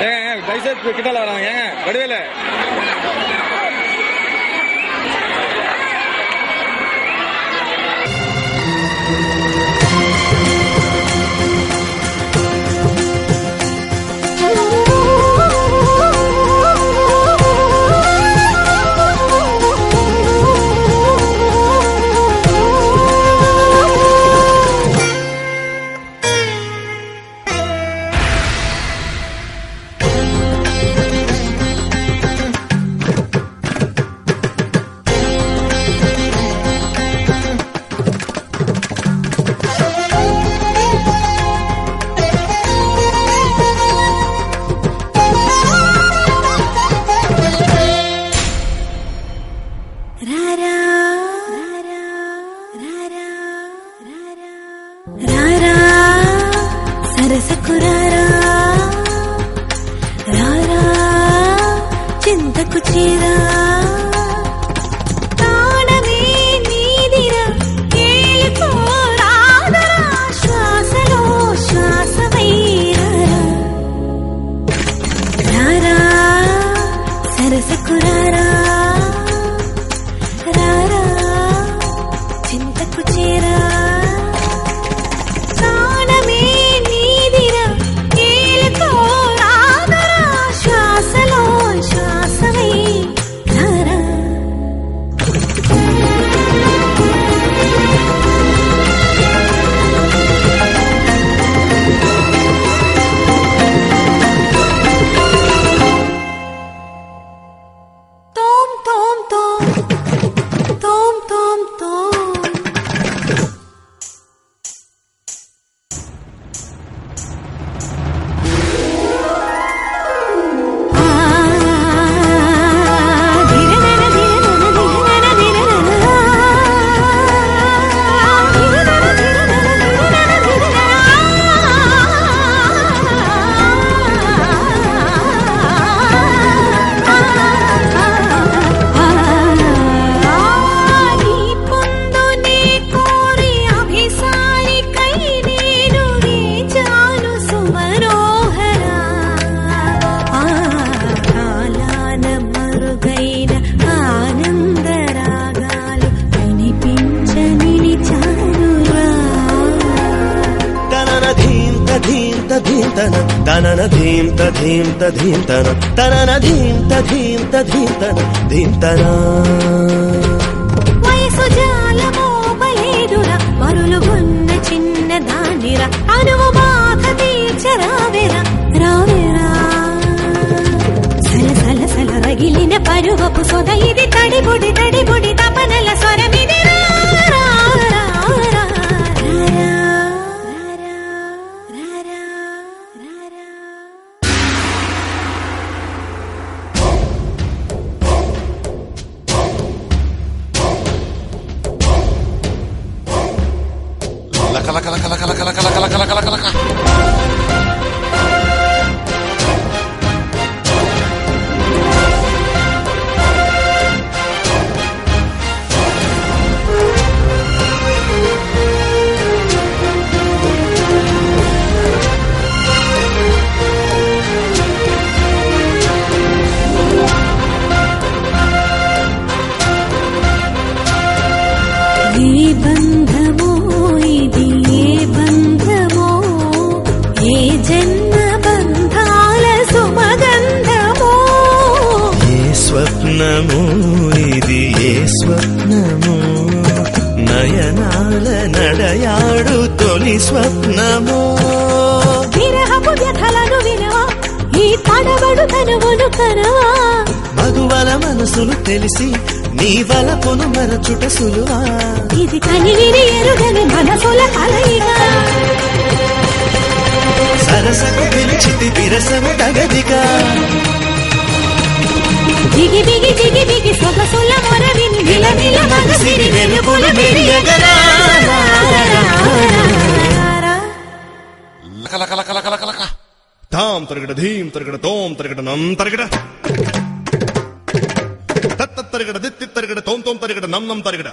ஏங்க பைசப் கிட்டால வராங்க ஏங்க வடிவேல చింతకు చేరా తాళమే నీదిరా ఏలుకో రాదరా శ్వాసలో శ్వాసమైరా రారా సరసకు రారా రారా చింతకు చేరా తాళమే నీదిరా ఏలుకో రాదరా శ్వాసలో శ్వాసమై రారా తోం తోం తోం తోం తోం తోం తనన ధీంత ధీంత ధీంతన తనన ధీంత ధీంత ధీంతన ధీంతన వయసు జాలమోపలేదురా మరులుగున్న చిన్న దానిరా అనువు బాధ తీర్చరావేరా రావేరా సల సల సల రగిలిన పరువపు సొద ఇది తడిబుడి తడిబుడి తపనల స్వరమిది రా రా రా రా రా ఏ బంధమో ఇది ఏ బంధమో ఏ జన్మ బంధాల సుమగంధమో ఏ స్వప్నము ఇది ఏ స్వప్నము నయనాల నడయాడు తొలి స్వప్నము విరహపు వ్యథలను వినవా ఈ తడబడు తనువును కనవా మగువల మనసులు తెలిసి నీ వలపును మరచుట సులువా ఇది కనివిని ఎరుగని మనసుల కలయిక సరసకు పిలిచితి విరసము తగదిగా దిగి దిగి దిగి దిగి సొగసుల మొరవిని నిలనిల మనసిరి వెలుగులు మెరియగరా తాం తరగడ ధీం తరగడ తోం తరగడ నం తరగడ తత్త తరగడ దిత్తి తరగడ తోం తోం తరగడ నం నం తరగడ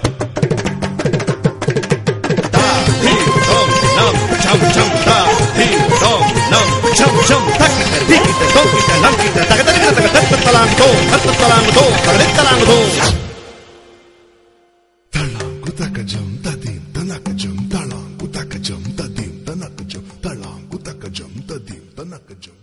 తా ధీం తోం nam cham cham ta ding dong nam cham cham takita dikita dokita namkita tagadagita tagadagtalang to talang to tagadagtalang to talang kutakajam tadim tanakajam talang kutakajam tadim tanakajam talang kutakajam tadim tanakajam